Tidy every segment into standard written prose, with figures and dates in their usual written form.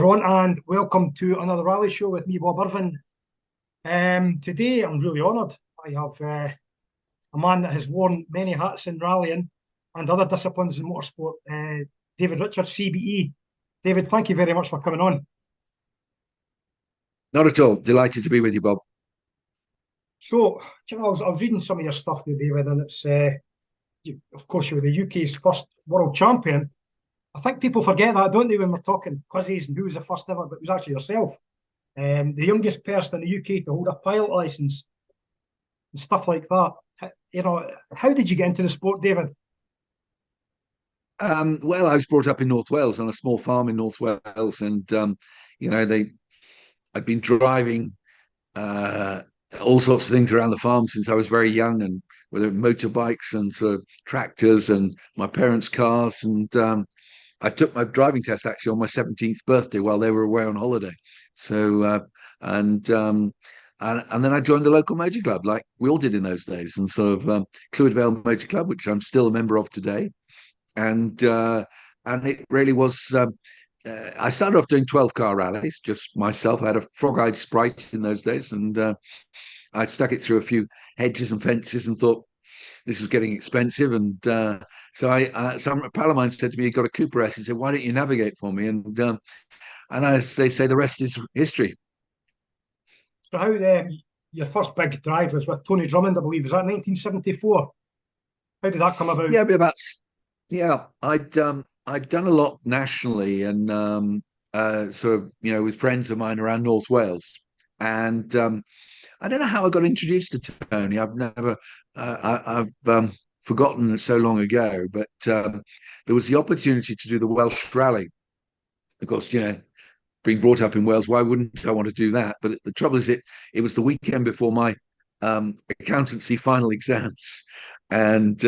everyone, and welcome to another rally show with me, Bob Irvin. Today, I'm really honoured. I have a man that has worn many hats in rallying and other disciplines in motorsport, David Richards, CBE. David, thank you very much for coming on. Not at all. Delighted to be with you, Bob. So, I was reading some of your stuff there, David, and it's, of course, you were the UK's first world champion. I think people forget that, don't they, when we're talking quizzes and who was the first ever, but it was actually yourself. The youngest person in the UK to hold a pilot license and stuff like that. How did you get into the sport, David? Well, I was brought up in North Wales on a small farm in North Wales, and I've been driving all sorts of things around the farm since I was very young, and whether motorbikes and sort of tractors and my parents' cars, and I took my driving test actually on my 17th birthday while they were away on holiday. So and then I joined the local motor club, like we all did in those days, and sort of Clwyd Vale Motor Club, which I'm still a member of today. And it really was. I started off doing 12-car rallies, just myself. I had a frog-eyed Sprite in those days, and I stuck it through a few hedges and fences, and thought this was getting expensive. And some a pal of mine said to me, "You got a Cooper S." He said, "Why don't you navigate for me?" And as they say, the rest is history. So, your first big drive was with Tony Drummond, I believe. Was that 1974? How did that come about? Yeah, but about yeah. I'd done a lot nationally, and sort of with friends of mine around North Wales, and I don't know how I got introduced to Tony. I've never, I've forgotten it so long ago, but there was the opportunity to do the Welsh Rally. Of course, being brought up in Wales, why wouldn't I want to do that? But the trouble is, it was the weekend before my accountancy final exams, and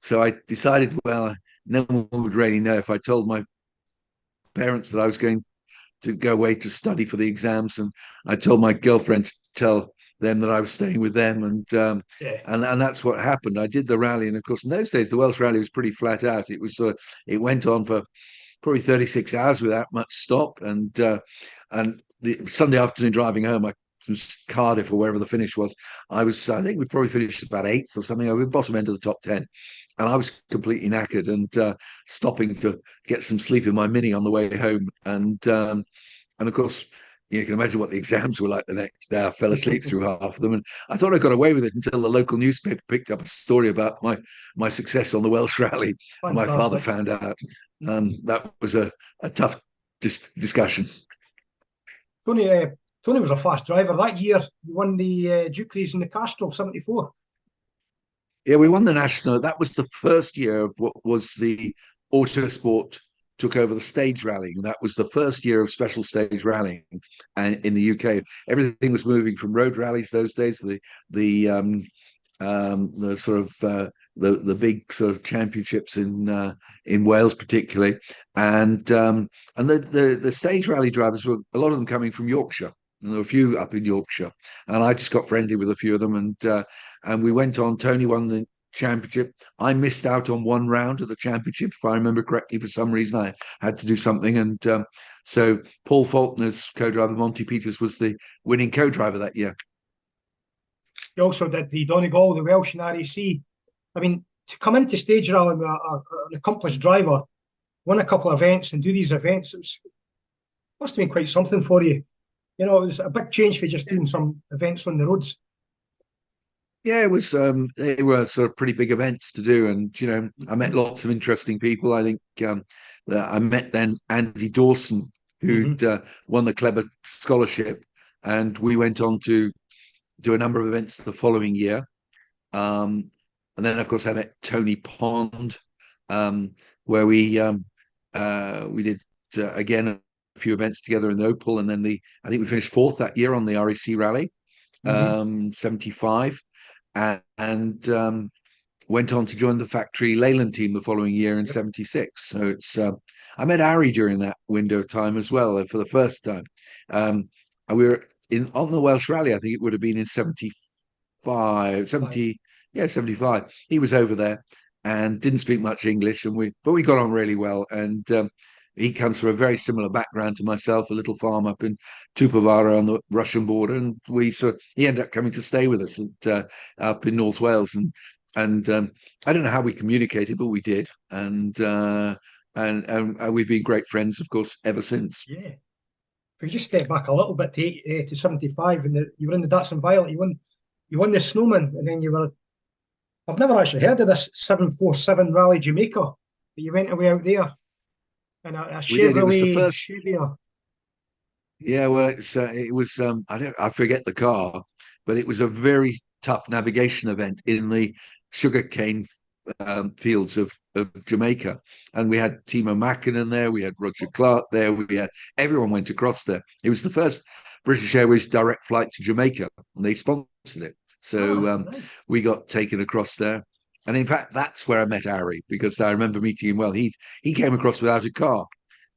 so I decided, well, no one would really know if I told my parents that I was going to go away to study for the exams, and I told my girlfriend to tell them that I was staying with them, Yeah. and that's what happened. I did the rally, and of course, in those days, the Welsh Rally was pretty flat out. It was it went on for probably 36 hours without much stop, and the Sunday afternoon driving home, from Cardiff or wherever the finish was, I think we probably finished about eighth or something. I was bottom end of the top 10, and I was completely knackered, and stopping to get some sleep in my Mini on the way home, and of course, you can imagine what the exams were like the next day. I fell asleep through half of them, and I thought I got away with it until the local newspaper picked up a story about my success on the Welsh Rally, and my father Fantastic. found out. That was a tough discussion. Tony, Tony was a fast driver. That year, you won the Duke Race in the Castrol 74. Yeah, we won the national. That was the first year of what was the Autosport took over the stage rallying. That was the first year of special stage rallying, and in the UK, everything was moving from road rallies those days. The sort of the big sort of championships in Wales, particularly, and the stage rally drivers were a lot of them coming from Yorkshire. And there were a few up in Yorkshire, and I just got friendly with a few of them, and we went on. Tony won the championship. I missed out on one round of the championship, if I remember correctly. For some reason, I had to do something, and so Paul Faulkner's co-driver Monty Peters was the winning co-driver that year. You also did the Donegal, the Welsh, and RAC. I mean, to come into stage rally with an accomplished driver, win a couple of events, and do these events, must have been quite something for you. It was a big change for just doing some events on the roads. Yeah, it was. They were sort of pretty big events to do, and I met lots of interesting people. I think I met then Andy Dawson, Mm-hmm. who'd won the Clever Scholarship, and we went on to do a number of events the following year. And then, of course, I met Tony Pond, where we did again a few events together in the Opal, and then I think we finished fourth that year on the RAC Rally, Mm-hmm. 75, and went on to join the factory Leyland team the following year in Yep. 76. So it's I met Harry during that window of time as well, for the first time. And we were in on the Welsh Rally. I think it would have been in 75, Right. 70, yeah, 75. He was over there and didn't speak much English, but we got on really well. And he comes from a very similar background to myself, a little farm up in Tupperware on the Russian border, and he ended up coming to stay with us up in North Wales, and I don't know how we communicated, but we did, and we've been great friends, of course, ever since. Yeah. If you just step back a little bit to 75, and you were in the Datsun Violet, you won the Snowman, and then you were. I've never actually heard of this 747 Rally Jamaica, but you went away out there in a We did. It was the Chevrolet first. Chevy. Yeah, well, it was. I forget the car, but it was a very tough navigation event in the sugarcane fields of Jamaica, and we had Timo Mäkinen there, we had Roger Clark there, we had everyone went across there. It was the first British Airways direct flight to Jamaica, and they sponsored it. So Right. we got taken across there, and in fact, that's where I met Harry because I remember meeting him well. He came across without a car,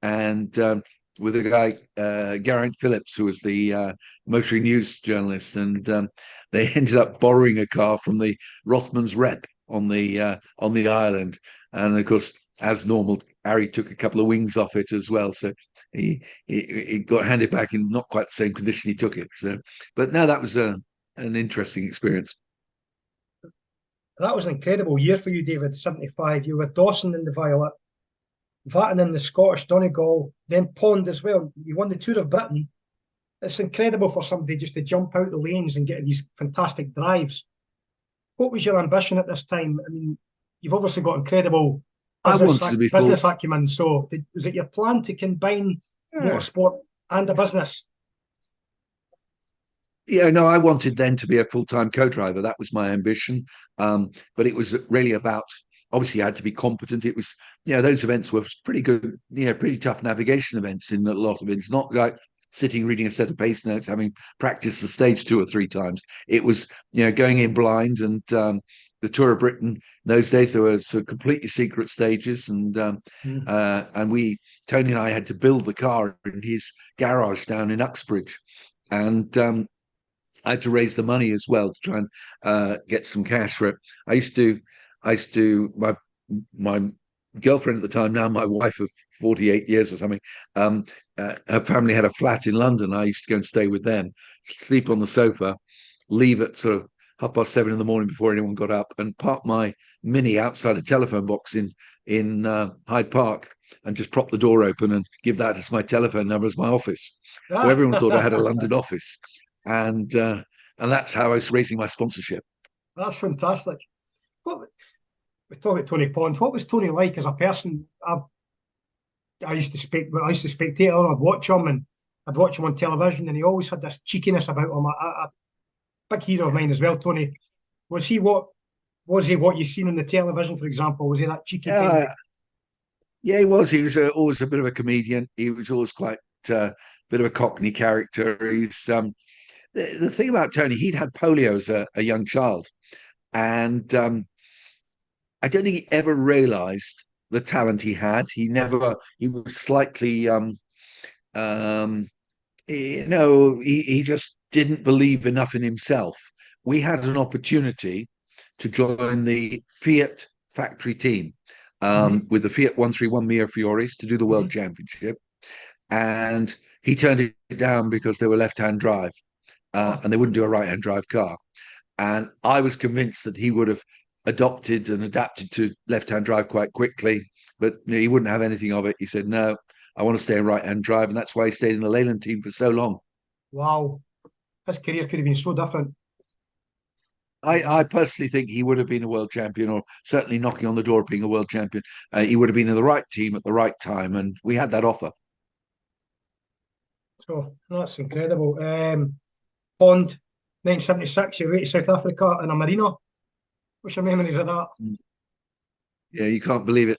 and with a guy, Geraint Phillips, who was the motoring news journalist, and they ended up borrowing a car from the Rothmans rep on the island, and of course, as normal, Harry took a couple of wings off it as well, so he got handed back in not quite the same condition he took it. So, but no, that was an interesting experience. That was an incredible year for you, David. 75. You were Dawson in the Violet, Vatton in the Scottish Donegal, then Pond as well. You won the Tour of Britain. It's incredible for somebody just to jump out the lanes and get these fantastic drives. What was your ambition at this time? I mean, you've obviously got incredible I wanted to be business thought. acumen. So, was it your plan to combine Yeah. motorsport and a business? Yeah, no, I wanted then to be a full-time co-driver. That was my ambition. But it was really about, obviously I had to be competent. It was, those events were pretty good, pretty tough navigation events in a lot of it. It's not like sitting reading a set of pace notes, having practiced the stage 2 or 3 times. It was, going in blind, and the Tour of Britain, those days there were sort of completely secret stages, and Tony and I had to build the car in his garage down in Uxbridge. And I had to raise the money as well to try and get some cash for it. I used to, my girlfriend at the time, now my wife of 48 years or something, her family had a flat in London. I used to go and stay with them, sleep on the sofa, leave at sort of 7:30 in the morning before anyone got up, and park my Mini outside a telephone box in Hyde Park, and just prop the door open and give that as my telephone number as my office. So Ah, everyone thought I had a London office, and that's how I was raising my sponsorship. that's fantastic. What we talk about Tony Pond. What was Tony like as a person? I used to speak. I used to spectate him. I'd watch him, and I'd watch him on television, and he always had this cheekiness about him. A big hero of mine as well, Tony. Was he what? Was he what you seen on the television, for example? Was he that cheeky kind of Yeah, guy? yeah, he was. He was always a bit of a comedian. He was always quite a bit of a Cockney character. The thing about Tony, he'd had polio as a young child, and I don't think he ever realised the talent he had. He was slightly, um, he just didn't believe enough in himself. We had an opportunity to join the Fiat factory team Mm-hmm. with the Fiat 131 Mia Fioris to do the World Mm-hmm. Championship. And he turned it down because they were left-hand drive, Oh, and they wouldn't do a right-hand drive car. And I was convinced that he would have adopted and adapted to left-hand drive quite quickly, but he wouldn't have anything of it. He said, "No, I want to stay in right-hand drive," and that's why he stayed in the Leyland team for so long. wow. His career could have been so different. I personally think he would have been a world champion, or certainly knocking on the door of being a world champion. He would have been in the right team at the right time, and we had that offer. So that's incredible. Bond, 1976, you were to South Africa in a marina. What's your memories of that? Yeah, you can't believe it.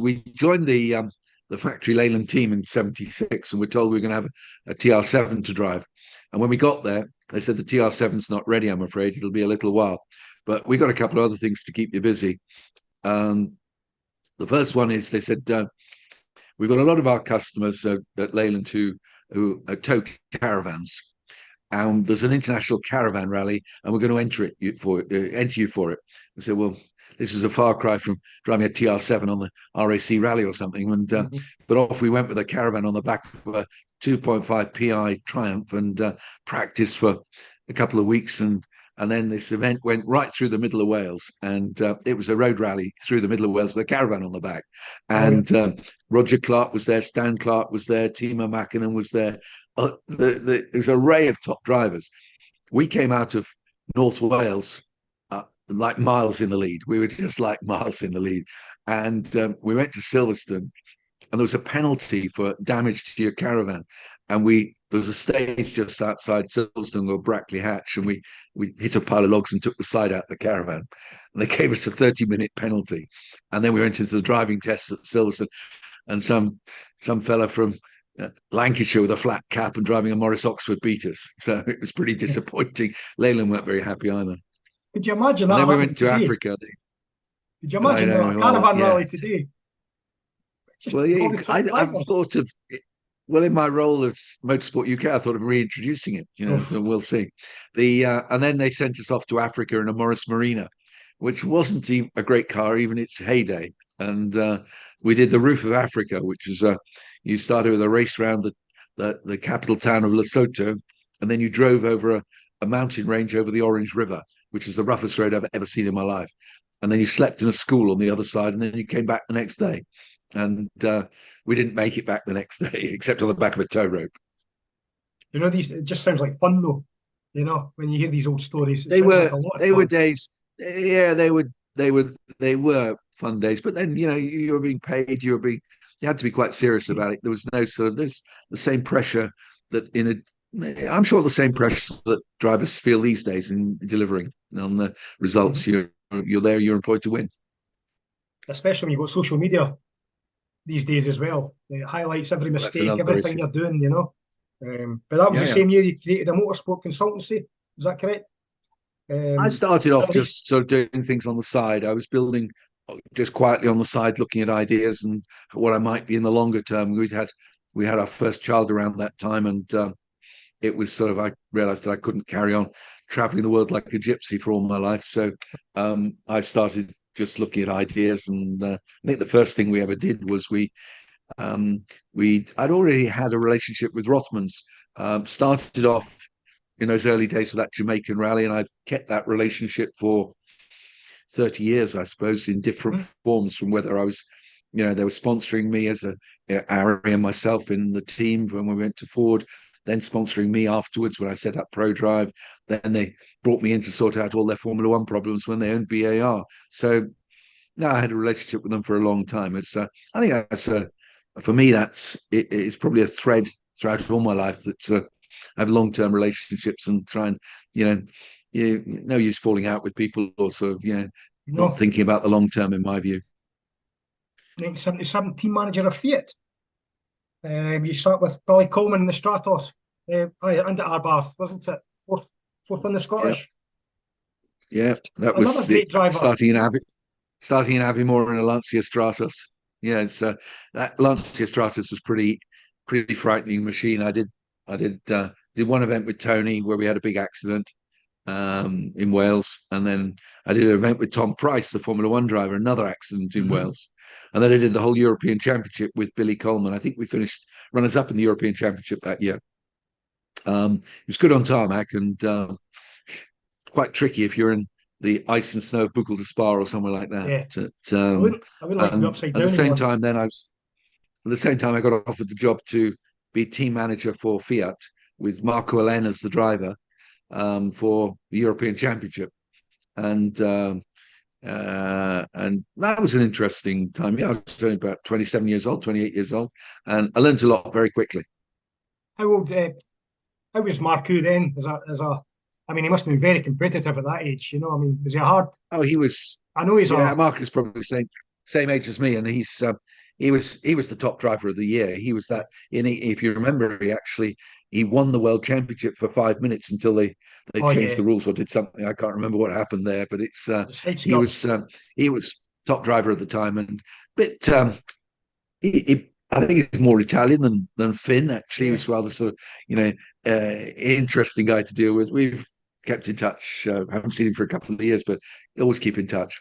We joined the factory Leyland team in '76, and we're told we are going to have a TR7 to drive. And when we got there, they said the TR7's not ready. I'm afraid it'll be a little while, but we got a couple of other things to keep you busy. Um, the first one is they said we've got a lot of our customers at Leyland who tow caravans, there's an international caravan rally, and we're going to enter you for it. I said, well, this was a far cry from driving a TR7 on the RAC Rally or something. And but off we went with a caravan on the back of a 2.5 PI Triumph and practiced for a couple of weeks. And then this event went right through the middle of Wales, and it was a road rally through the middle of Wales with a caravan on the back. And Roger Clark was there, Stan Clark was there, Timo Mäkinen was there. There was an array of top drivers. We came out of North Wales like miles in the lead. We were just like miles in the lead. And we went to Silverstone, and there was a penalty for damage to your caravan. And there was a stage just outside Silverstone or Brackley Hatch, and we hit a pile of logs and took the side out of the caravan. And they gave us a 30-minute penalty. And then we went into the driving tests at Silverstone, and some fella from Lancashire with a flat cap and driving a Morris Oxford beat us. So it was pretty disappointing. Leyland weren't very happy either. Could you imagine And that then we went to today? Africa. Could you imagine a caravan rally today? Just well, yeah, I've thought of well, in my role as Motorsport UK, I thought of reintroducing it. So we'll see. And then they sent us off to Africa in a Morris Marina, which wasn't a great car, even its heyday. And we did the Roof of Africa, which is you started with a race around the capital town of Lesotho, and then you drove over a mountain range over the Orange River, which is the roughest road I've ever seen in my life. And then you slept in a school on the other side, and then you came back the next day. And we didn't make it back the next day, except on the back of a tow rope. It just sounds like fun, though. When you hear these old stories, they were days. Yeah, they were fun days. But then you were being paid. You had to be quite serious about it. There was no there's the same pressure that I'm sure the same pressure that drivers feel these days in delivering on the results. You're there. You're employed to win. Especially when you've got social media these days as well. It highlights every mistake, everything you're doing, But that was the same year you created a motorsport consultancy. Is that correct? I started off just sort of doing things on the side. I was building just quietly on the side, looking at ideas and what I might be in the longer term. We had our first child around that time, and it was sort of, I realized that I couldn't carry on traveling the world like a gypsy for all my life. So I started just looking at ideas, and I think the first thing we ever did was I'd already had a relationship with Rothmans. Started off in those early days with that Jamaican rally, and I've kept that relationship for 30 years, I suppose, in different forms. From whether I was, they were sponsoring me as Ari and myself in the team when we went to Ford, then sponsoring me afterwards when I set up ProDrive. Then they brought me in to sort out all their Formula One problems when they owned BAR. So I had a relationship with them for a long time. I think that's for me, it's probably a thread throughout all my life that I have long-term relationships and try and, no use falling out with people or sort of, not thinking about the long term, in my view. 1977 team manager of Fiat. You start with Billy Coleman in the Stratos, and at Arbath, wasn't it? Fourth in the Scottish. Yeah, that Another was great driver. Starting in Aviemore in a Lancia Stratos. Yeah, it's that Lancia Stratos was pretty frightening machine. I did one event with Tony where we had a big accident in Wales, and then I did an event with Tom Price, the Formula One driver, another accident in Wales, and then I did the whole European Championship with Billy Coleman. I think we finished runners up in the European Championship that year. It was good on tarmac and quite tricky if you're in the ice and snow of Buchel de Spa or somewhere like that. Yeah. I wouldn't like to be upside down. At the same time, I got offered the job to be team manager for Fiat with Marco Alen as the driver for the European Championship, and that was an interesting time. Yeah, I was only about 28 years old, and I learned a lot very quickly. How was Marco then? I mean, he must have been very competitive at that age. Was he hard? Oh, he was. I know he's. Yeah, Mark is probably the same age as me, and he was the top driver of the year. He was that. If you remember, he won the world championship for 5 minutes until they changed the rules or did something. I can't remember what happened there, but he was top driver at the time, and I think he's more Italian than Finn. Actually, he was rather sort of interesting guy to deal with. We've kept in touch. I haven't seen him for a couple of years, but always keep in touch.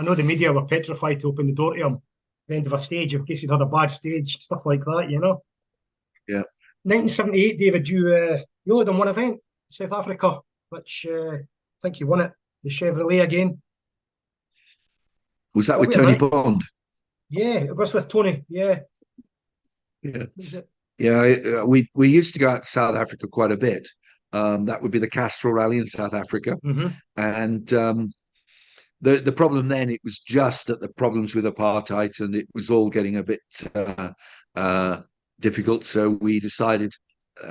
I know the media were petrified to open the door to him at the end of a stage in case he'd had a bad stage, stuff like that, you know. Yeah. 1978, David, you only done one event, South Africa, which I think you won it, the Chevrolet again. Was that What with were your Tony night? Bond? Yeah, it was with Tony. Yeah, Yeah. was it? Yeah, we used to go out to South Africa quite a bit. That would be the Castrol Rally in South Africa, Mm-hmm. and the problem then, it was just that the problems with apartheid, and it was all getting a bit uh, uh, difficult. So we decided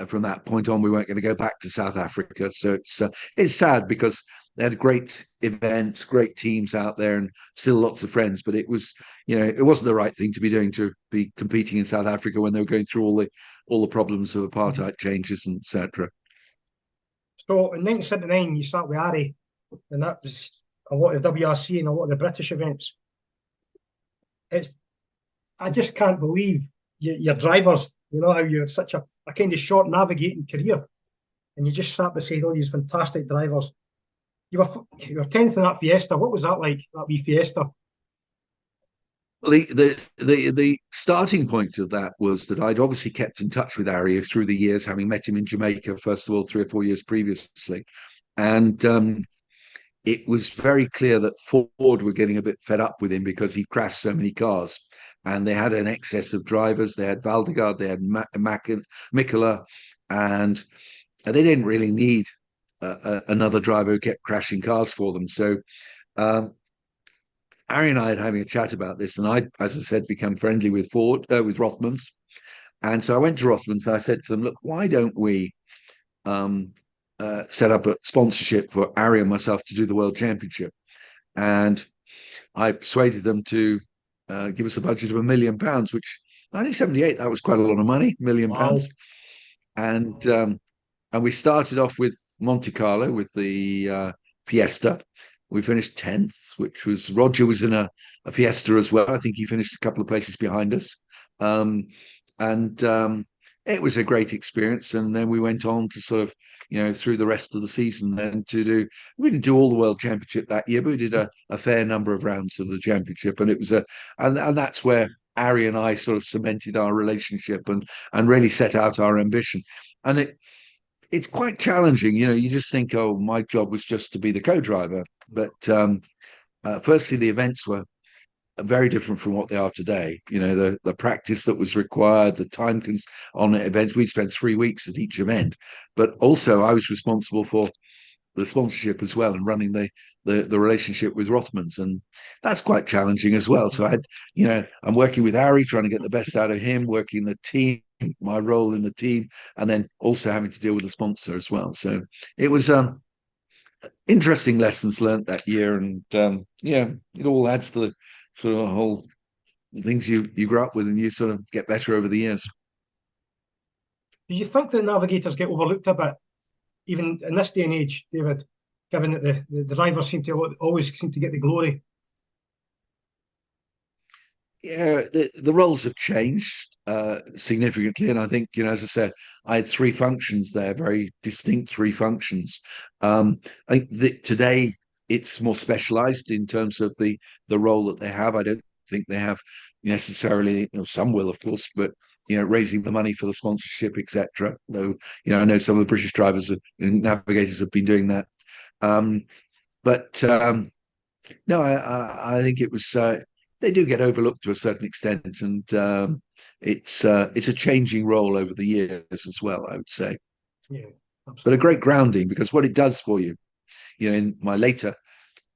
from that point on we weren't going to go back to South Africa. So it's sad because they had great events, great teams out there, and still lots of friends. But it was, it wasn't the right thing to be doing, to be competing in South Africa when they were going through all the problems of Mm-hmm. apartheid changes and etc. So in 1979, you start with Ari, and that was a lot of WRC and a lot of the British events. It's I just can't believe your drivers, you know, how you're such a kind of short navigating career, and you just sat beside all these fantastic drivers. You were 10th in that Fiesta. What was that like, that wee Fiesta? The starting point of that was that I'd obviously kept in touch with Ari through the years, having met him in Jamaica, first of all, 3 or 4 years previously. And it was very clear that Ford were getting a bit fed up with him because he crashed so many cars. And they had an excess of drivers. They had Valdegaard, they had Mikola, and they didn't really need another driver who kept crashing cars for them. So um, Ari and I had having a chat about this, and I, as I said, became friendly with with Rothmans. And so I went to Rothmans and I said to them, look, why don't we um, set up a sponsorship for Ari and myself to do the World Championship? And I persuaded them to give us a budget of £1 million, which 1978, that was quite a lot of money, £1 million. Wow. And we started off with Monte Carlo with the Fiesta. We finished 10th, which was Roger was in a Fiesta as well. I think he finished a couple of places behind us. Um, and it was a great experience. And then we went on to sort of, through the rest of the season, then we didn't do all the World Championship that year, but we did a fair number of rounds of the championship. And it was and that's where Ari and I sort of cemented our relationship and really set out our ambition. And it's quite challenging. You just think, oh, my job was just to be the co-driver. But firstly, the events were very different from what they are today. The practice that was required, the time on events. We spent 3 weeks at each event, but also I was responsible for the sponsorship as well and running the relationship with Rothmans, and that's quite challenging as well. So I'm working with Ari, trying to get the best out of him, working the team, my role in the team, and then also having to deal with the sponsor as well. So it was interesting lessons learned that year, and it all adds to the sort of whole things you grow up with and you sort of get better over the years. Do you think that navigators get overlooked a bit, even in this day and age, David, given that the drivers seem to always seem to get the glory? Yeah, the roles have changed significantly, and I think, as I said, I had three functions there, very distinct three functions. I think that today it's more specialized in terms of the role that they have. I don't think they have necessarily, some will, of course, but raising the money for the sponsorship, etc. Though, I know some of the British drivers and navigators have been doing that. Um, but no, I think it was. They do get overlooked to a certain extent, and it's a changing role over the years as well, I would say. Yeah, But a absolutely. great grounding, because what it does for you, in my later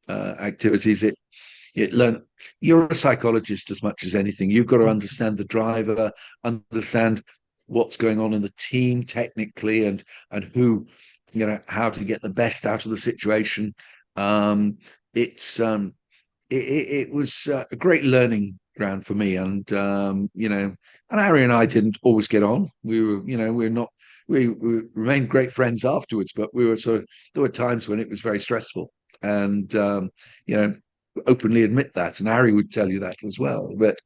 activities, it learned you're a psychologist as much as anything. You've got to understand the driver, understand what's going on in the team technically, and who, how to get the best out of the situation. It's it was a great learning ground for me, and Harry and I didn't always get on. We were, we're not. We remained great friends afterwards, but we were there were times when it was very stressful, and you know openly admit that, and Harry would tell you that as well. But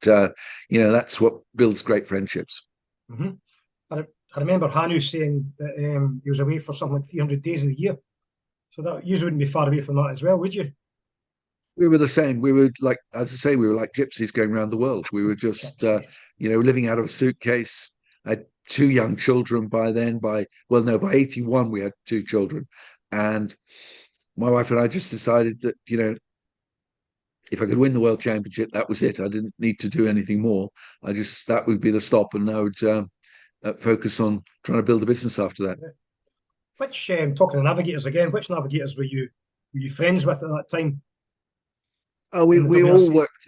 that's what builds great friendships. Mm-hmm. I remember Hanu saying that he was away for something like 300 days of the year. So that you wouldn't be far away from that as well, would you? we were the same. We were like, as I say, we were like gypsies going around the world. We were just, Gypsies. living out of a suitcase. I had two young children by then. Well, no, by 81 we had two children, and my wife and I just decided that if I could win the world championship, that was it. I didn't need to do anything more. That would be the stop, and I would focus on trying to build a business after that. Which talking of navigators again, which navigators were you friends with at that time Oh, in the we all WRC? worked.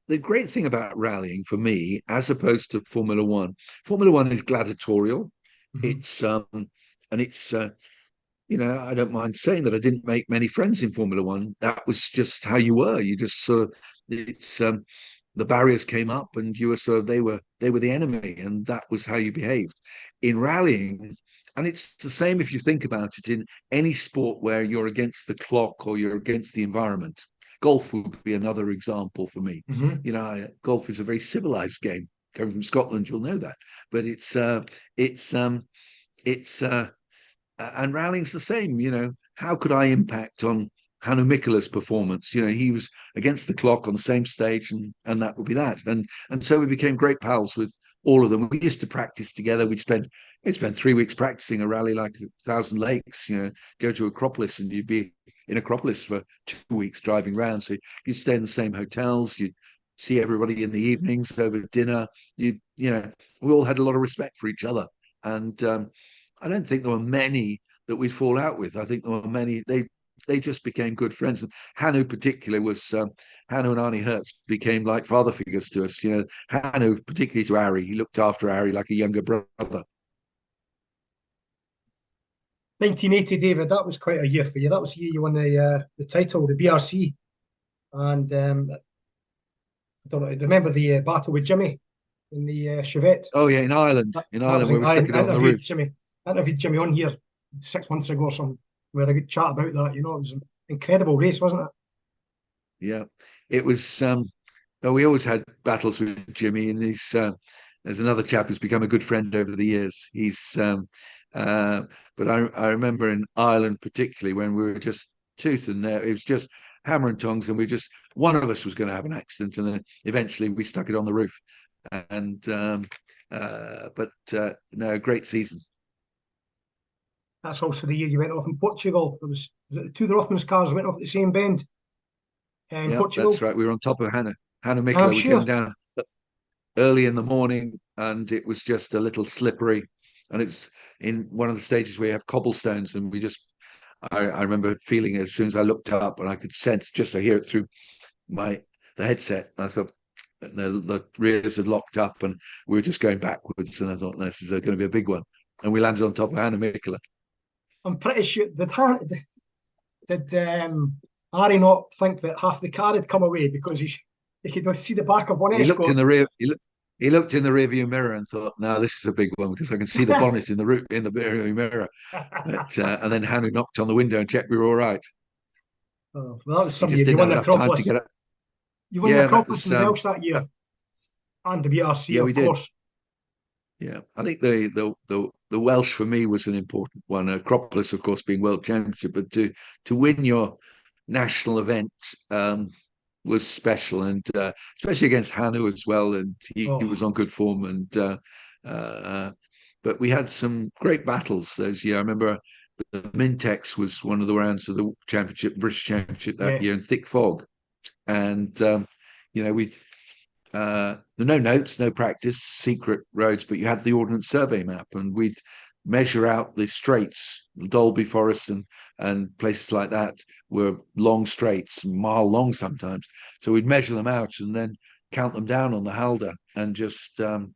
The great thing about rallying for me, as opposed to Formula One, Formula One is gladiatorial. Hmm. It's and it's I don't mind saying that I didn't make many friends in Formula One. That was just how you were. You just sort of it's the barriers came up, and you were sort of they were the enemy, and that was how you behaved. In rallying, and it's the same if you think about it in any sport where you're against the clock or you're against the environment. Golf would be another example for me. Hmm. Golf is a very civilized game. Coming from Scotland, you'll know that, but it's it's and rallying's the same. How could I impact on Hannu Mikkela's performance? He was against the clock on the same stage, and that would be that. And so we became great pals with all of them. We used to practice together. We'd spend 3 weeks practicing a rally like 1,000 Lakes. Go to Acropolis, and you'd be in Acropolis for 2 weeks driving around. So you'd stay in the same hotels. You'd see everybody in the evenings over dinner. We all had a lot of respect for each other, and I don't think there were many that we'd fall out with. I think there were many. They just became good friends. And Hannu, particularly, was Hannu and Arnie Hertz became like father figures to us. Hannu, particularly to Ari, he looked after Ari like a younger brother. 1980, David. That was quite a year for you. That was the year you won the title, the BRC, and I don't know. I remember the battle with Jimmy in the Chevette. Oh yeah, in Ireland, That, in that Ireland, was where we I stuck it on the interviewed roof. Jimmy. I interviewed Jimmy on here 6 months ago or something. We had a good chat about that. It was an incredible race, wasn't it? Yeah, it was. But we always had battles with Jimmy, and there's another chap who's become a good friend over the years. Uh, but I remember in Ireland, particularly when we were just tooth and nail, it was just hammer and tongs, and one of us was going to have an accident, and then eventually we stuck it on the roof. And but no, great season. That's also the year you went off in Portugal. Was it the two of the Rothmans cars went off at the same bend in Yeah, that's Portugal? right. We were on top of Hannah I'm Mikla. We came sure. down early in the morning, and it was just a little slippery. And it's in one of the stages where you have cobblestones, and I remember feeling as soon as I looked up, and I could sense just I hear it through the headset. And I thought the rears had locked up, and we were just going backwards. And I thought, no, this is going to be a big one. And we landed on top of Hannah Mikla. I'm pretty sure. Did Harry not think that half the car had come away because he could see the back of one He looked in Escort? the rear. He looked in the rearview mirror and thought, "No, this is a big one because I can see the bonnet in the rearview mirror." And then Hanu knocked on the window and checked we were all right. Oh, well, that was He some just year. You didn't won have the enough time to Acropolis. get up. You won the Yeah, that Acropolis was in the Welsh that that, year, and the BRC, yeah, we of did. course. Yeah, I think the Welsh for me was an important one. Acropolis, of course, being world championship, but to win your national event was special, and especially against Hanu as well. And he Oh, was on good form, and uh, but we had some great battles those year. I remember the Mintex was one of the rounds of the championship, British Championship that yeah. year in thick fog, and we no notes, no practice, secret roads, but you had the Ordnance Survey map, and we'd measure out the straights, Dolby Forest and places like that were long straights, mile long sometimes. So we'd measure them out and then count them down on the Halda, and just and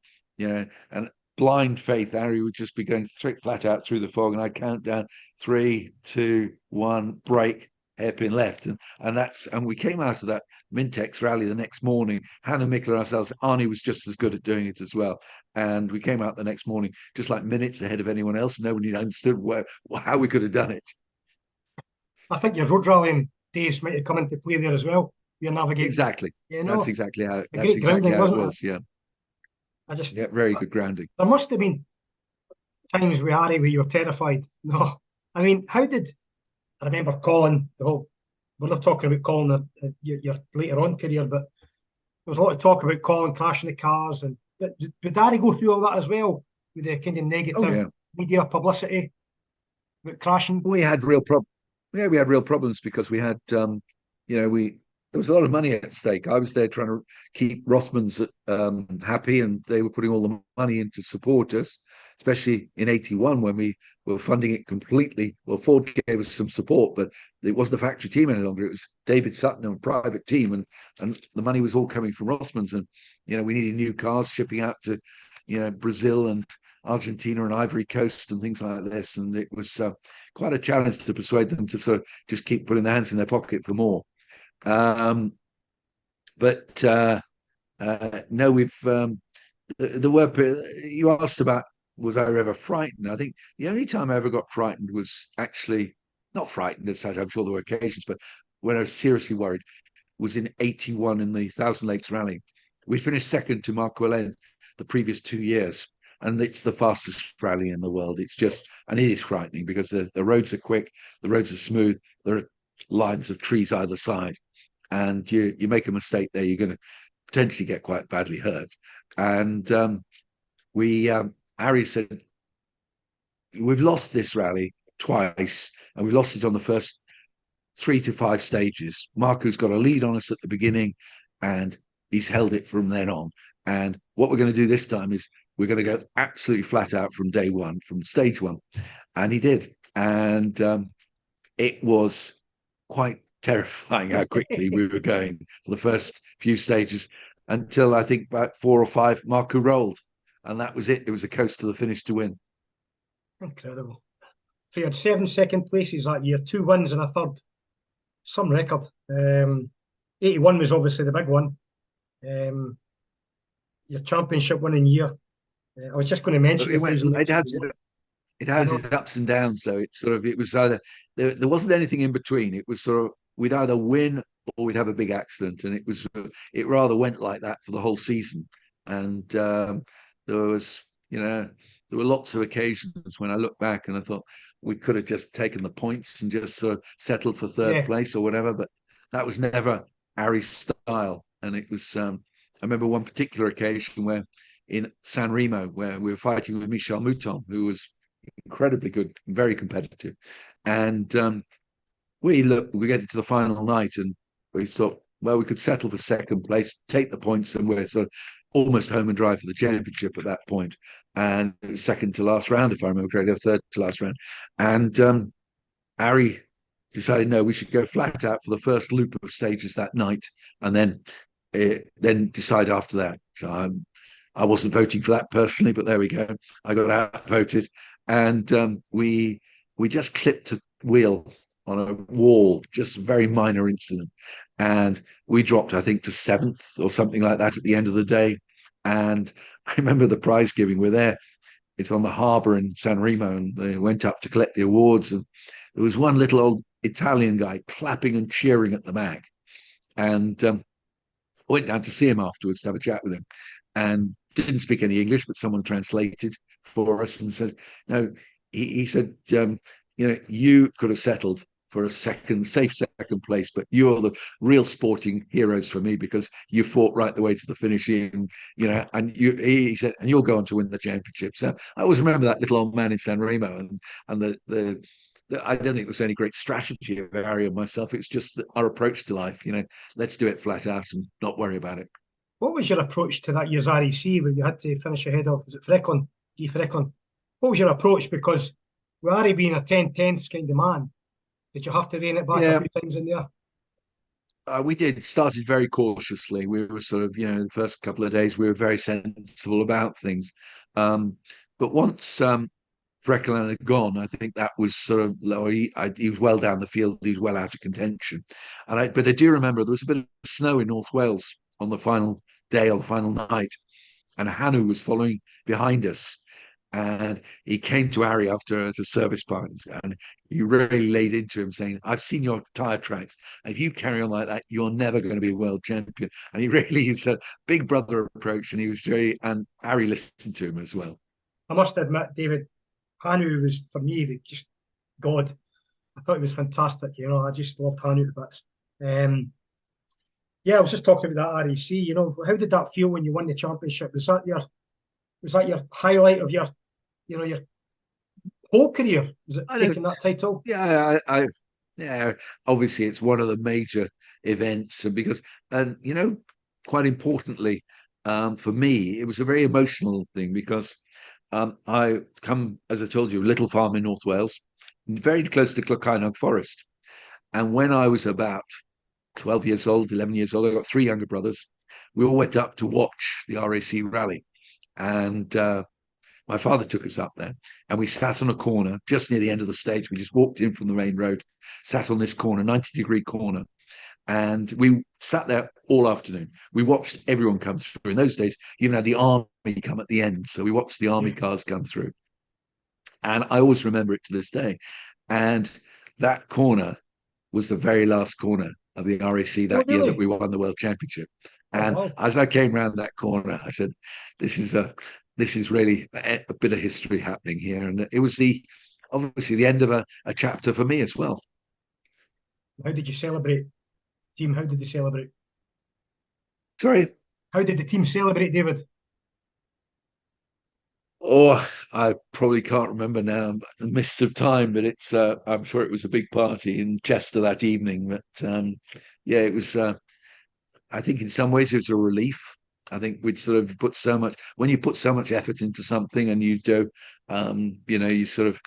blind faith. Harry would just be going flat out through the fog, and I'd count down 3, 2, 1, break, hairpin left, and we came out of that Mintex rally the next morning. Hannah Mikla and ourselves, Arnie was just as good at doing it as well. And we came out the next morning just like minutes ahead of anyone else. Nobody understood how we could have done it. I think your road rallying days might have come into play there as well. You're navigating, Exactly. you That's know, exactly how a that's great exactly grounding, how it wasn't it? was. Yeah. I just, Yeah. Very good grounding. there must have been times with Harry where you were terrified. No, I mean, how did I remember calling the whole? we're not talking about Colin your later on career, but there was a lot of talk about Colin crashing the cars, and did Harry go through all that as well with the kind of Oh negative yeah, media publicity about crashing? we had real problems. Yeah, we had real problems because we had, we there was a lot of money at stake. I was there trying to keep Rothmans happy, and they were putting all the money in to support us, especially in '81 when we were funding it completely. Well, Ford gave us some support, but it wasn't a factory team any longer. It was David Sutton and a private team, and the money was all coming from Rothmans, and we needed new cars shipping out to, Brazil and Argentina and Ivory Coast and things like this, and it was quite a challenge to persuade them to sort of just keep putting their hands in their pocket for more. Um, but no, we've the word you asked about, was I ever frightened? I think the only time I ever got frightened was actually not frightened as such. I'm sure there were occasions, but when I was seriously worried was in '81 in the Thousand Lakes Rally. We finished second to Mark Wellen the previous 2 years, and it's the fastest rally in the world. It's just, and it is frightening because the roads are quick, the roads are smooth, there are lines of trees either side, and you make a mistake there, you're going to potentially get quite badly hurt. And we Harry said, we've lost this rally twice, and we lost it on the first 3 to 5 stages. Marco's got a lead on us at the beginning, and he's held it from then on. And what we're going to do this time is we're going to go absolutely flat out from day one, from stage one. And he did. And it was quite terrifying how quickly we were going for the first few stages until I think about 4 or 5, Marco rolled. And that was it. It was a coast to the finish to win. Incredible. So you had 7 second places that year, 2 wins and a third. Some record. 81 was obviously the big one. Your championship winning year. I was just going to mention the Thousand It Lakes. had its ups and downs though. It was either there wasn't anything in between. It was sort of we'd either win or we'd have a big accident, and it rather went like that for the whole season. And there was there were lots of occasions when I look back and I thought we could have just taken the points and just sort of settled for third Yeah, place or whatever, but that was never Harry's style. And it was I remember one particular occasion where in San Remo where we were fighting with Michel Mouton, who was incredibly good, very competitive. And we get into the final night and we thought, well, we could settle for second place, take the points, and we're sort of almost home and dry for the championship at that point. And it was second to last round, if I remember correctly, or third to last round. And Harry decided, no, we should go flat out for the first loop of stages that night, and then decide after that. So I wasn't voting for that personally, but there we go. I got outvoted, and we just clipped a wheel on a wall, just a very minor incident, and we dropped, I think, to 7th or something like that at the end of the day. And I remember the prize giving. We're there; it's on the harbour in San Remo, and they went up to collect the awards, and there was one little old Italian guy clapping and cheering at the back, and I went down to see him afterwards to have a chat with him, and didn't speak any English, but someone translated for us and said, no, he said, you could have settled for a safe second place, but you're the real sporting heroes for me because you fought right the way to the finishing, and he said, and you'll go on to win the championship. So I always remember that little old man in San Remo, and the I don't think there's any great strategy of Harry and myself. It's just our approach to life. Let's do it flat out and not worry about it. what was your approach to that year's REC when you had to finish ahead of, was it Frecklin? Guy Frecklin. What was your approach? Because with Harry being a 10/10 kind of man, did you have to rein it back a Yeah, few times in there? we did. Started very cautiously. We were sort of, the first couple of days, we were very sensible about things. But once Frecklin had gone, I think that was sort of, he was well down the field. He was well out of contention. But I do remember there was a bit of snow in North Wales on the final day or the final night, and Hanu was following behind us. And he came to Harry after the service parties, and he really laid into him saying, I've seen your tyre tracks. And if you carry on like that, you're never going to be a world champion. And he really is a big brother approach. And and Harry listened to him as well. I must admit, David, Hanu was for me just God. I thought he was fantastic. You know, I just loved Hanu to bits. Yeah, I was just talking about that RAC. You know, how did that feel when you won the championship? Was that your highlight of your whole career? Was it I don't. taking that title? Yeah, yeah. Obviously, it's one of the major events, and because, and quite importantly, for me, it was a very emotional thing because I come, as I told you, a little farm in North Wales, very close to Clocainog Forest, and when I was about 12 years old, 11 years old, I got three younger brothers. We all went up to watch the RAC rally, and my father took us up there and we sat on a corner just near the end of the stage. We just walked in from the main road, sat on this corner, 90-degree corner. And we sat there all afternoon. We watched everyone come through. In those days, you even had the army come at the end. So we watched the army Yeah. cars come through. And I always remember it to this day. And that corner was the very last corner of the RAC Oh, that year that really? we won the world championship. Oh, And wow. as I came around that corner, I said, this is really a bit of history happening here." And it was obviously the end of a chapter for me as well. How did you celebrate, team? How did they celebrate? Sorry. How did the team celebrate, David? Oh, I probably can't remember now the mists of time, but it's I'm sure it was a big party in Chester that evening. But yeah, it was I think in some ways it was a relief. I think we'd sort of put so much when you put so much effort into something and you do, you sort of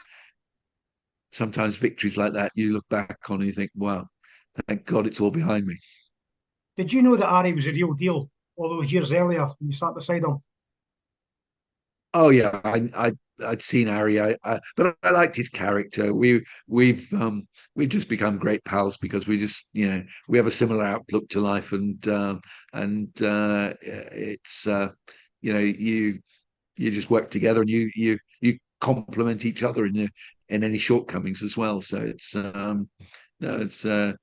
sometimes victories like that you look back on and you think, wow, thank God it's all behind me. Did you know that Ari was a real deal all those years earlier when you sat beside him? Oh yeah, I'd seen Harry, but I liked his character. We've just become great pals because we just we have a similar outlook to life, and it's you just work together and you complement each other in any shortcomings as well. So it's no, it's no,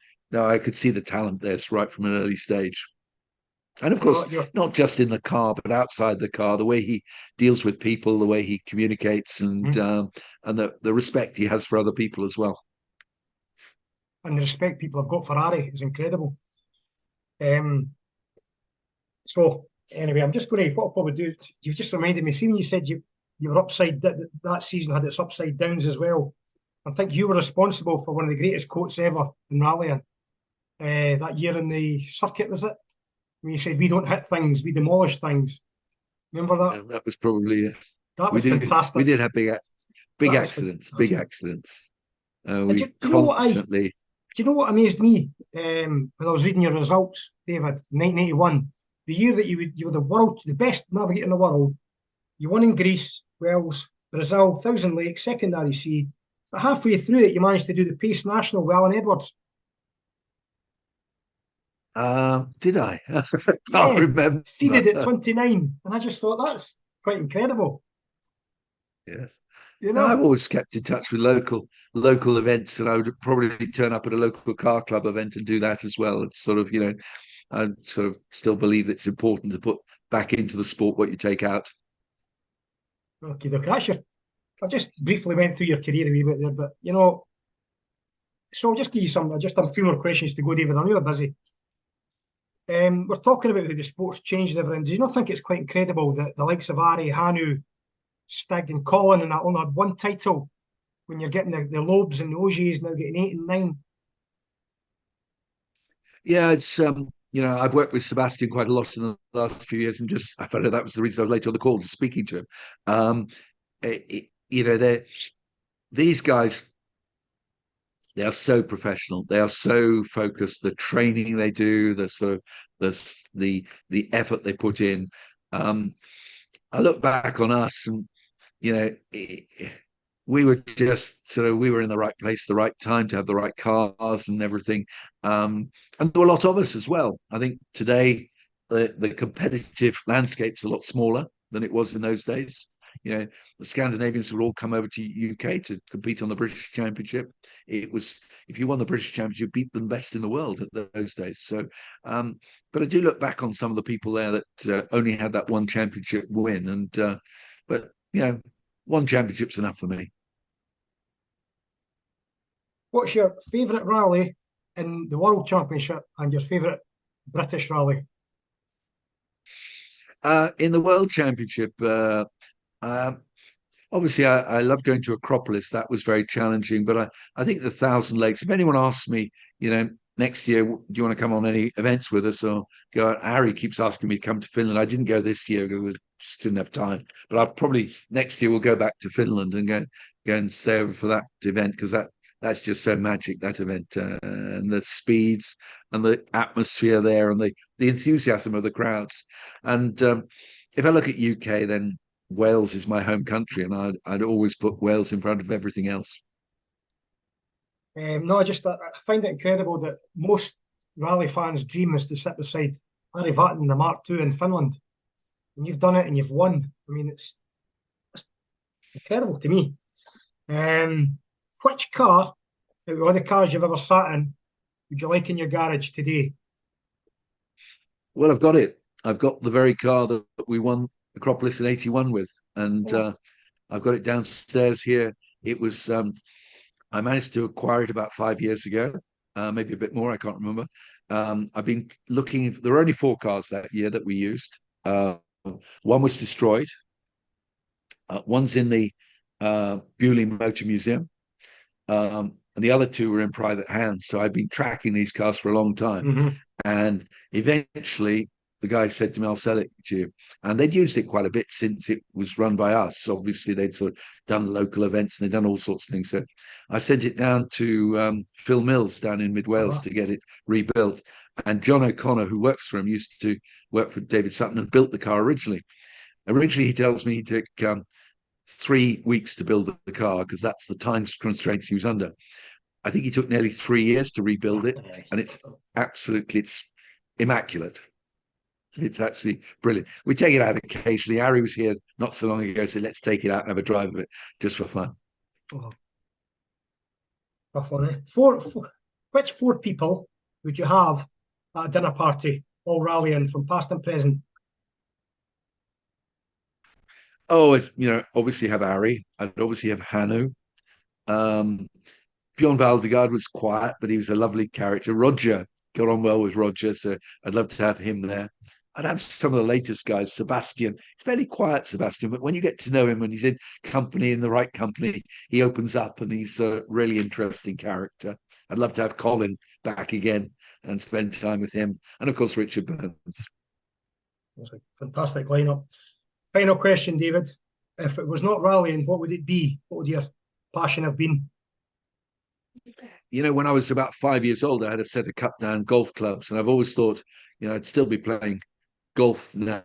I could see the talent there right from an early stage. And of No, course, you're not just in the car, but outside the car, the way he deals with people, the way he communicates, and the respect he has for other people as well. and the respect people have got for Ari is incredible. Um, so anyway, I'm just going to what I'll probably do. You've just reminded me. See when you said you were upside that season had its upside downs as well. I think you were responsible for one of the greatest quotes ever in rallying that year in the circuit. Was it when you said we don't hit things, we demolish things? Remember that? And that was probably That we was did we fantastic. did have big That was accidents, big fantastic. accidents. And We you know what constantly. do you know what amazed me when I was reading your results, David, 1981, the year that you were the best navigator in the world. You won in Greece, Wales, Brazil, Thousand Lakes, secondary C. But halfway through it, you managed to do the Pace National with Alan Edwards. Did I? Can't Yeah, remember. seeded at 29. And I just thought that's quite incredible. Yeah. You No, I've know? always kept in touch with local events, and I would probably turn up at a local car club event and do that as well. It's sort of, I sort of still believe it's important to put back into the sport what you take out. Okay, look, I just briefly went through your career a wee bit there, but so I'll just give you some, I just have a few more questions to go, David. I know you're busy. We're talking about how the sport's changed and everything. Do you not think it's quite incredible that the likes of Ari, Hanu, Stig, and Colin and that only had one title when you're getting the Lobes and the Ogiers now getting 8 and 9? Yeah, it's I've worked with Sebastian quite a lot in the last few years, and just I found out that was the reason I was late on the call, just speaking to him. Um, they're these guys. They are so professional. They are so focused. The training they do, the sort of the effort they put in. Um, I look back on us, and you know, we were just sort of we were in the right place, the right time to have the right cars and everything. And there were a lot of us as well. I think today the competitive landscape's a lot smaller than it was in those days. The Scandinavians would all come over to UK to compete on the British Championship. It was if you won the British Championship, you beat the best in the world at those days. So, but I do look back on some of the people there that only had that one championship win, and but one championship's enough for me. What's your favourite rally in the World Championship and your favourite British rally? In the World Championship, um, obviously, I love going to Acropolis. That was very challenging, but I think the Thousand Lakes. If anyone asks me, next year, do you want to come on any events with us or go out? Harry keeps asking me to come to Finland. I didn't go this year because I just didn't have time. But I'll probably next year we'll go back to Finland and go and stay over for that event because that's just so magic, that event, and the speeds and the atmosphere there and the enthusiasm of the crowds. And if I look at UK, then Wales is my home country, and I'd always put Wales in front of everything else. No, I find it incredible that most rally fans' dream is to sit beside Harry Vatten in the Mark II in Finland, and you've done it and you've won. I mean, it's incredible to me. Which car, out of all the cars you've ever sat in, would you like in your garage today? Well, I've got it. I've got the very car that we won Acropolis in '81 with, and Oh, I've got it downstairs here. It was I managed to acquire it about 5 years ago, maybe a bit more. I can't remember. I've been looking. There were only four cars that year that we used. One was destroyed. One's in the Bewley Motor Museum, and the other two were in private hands. So I've been tracking these cars for a long time. mhm. And eventually, the guy said to me, "I'll sell it to you." And they'd used it quite a bit since it was run by us. Obviously, they'd sort of done local events and they'd done all sorts of things. So I sent it down to Phil Mills down in Mid Wales Uh-huh. to get it rebuilt. And John O'Connor, who works for him, used to work for David Sutton and built the car originally. Originally, he tells me he took 3 weeks to build the car because that's the time constraints he was under. I think he took nearly 3 years to rebuild it, and it's immaculate. It's absolutely brilliant. We take it out occasionally. Harry was here not so long ago, so let's take it out and have a drive of it just for fun. Oh, tough one, eh? Which four people would you have at a dinner party, all rallying from past and present? Oh, it's, obviously have Harry. I'd obviously have Hanu. Um, Bjorn Valdegard was quiet, but he was a lovely character. Roger got on well with Roger, so I'd love to have him there. I'd have some of the latest guys. Sebastian, he's fairly quiet, Sebastian, but when you get to know him, when he's in the right company, he opens up and he's a really interesting character. I'd love to have Colin back again and spend time with him, and of course Richard Burns. It's a fantastic lineup. Final question, David. If it was not rallying, what would it be? What would your passion have been? When I was about 5 years old, I had a set of cut down golf clubs, and I've always thought, I'd still be playing golf now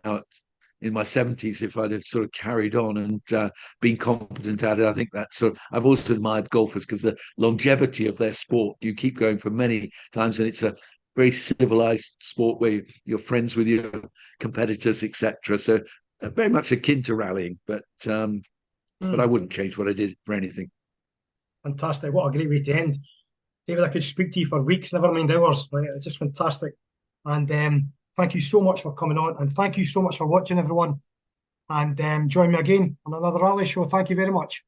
in my 70s if I'd have sort of carried on and been competent at it. I think that's so. I've also admired golfers because the longevity of their sport, you keep going for many times, and it's a very civilized sport where you're friends with your competitors, etc. So very much akin to rallying, but I Hmm, wouldn't change what I did for anything. fantastic. What a great way to end. David, I could speak to you for weeks, never mind hours. Right? It's just fantastic. And thank you so much for coming on. And thank you so much for watching, everyone. And join me again on another rally show. Thank you very much.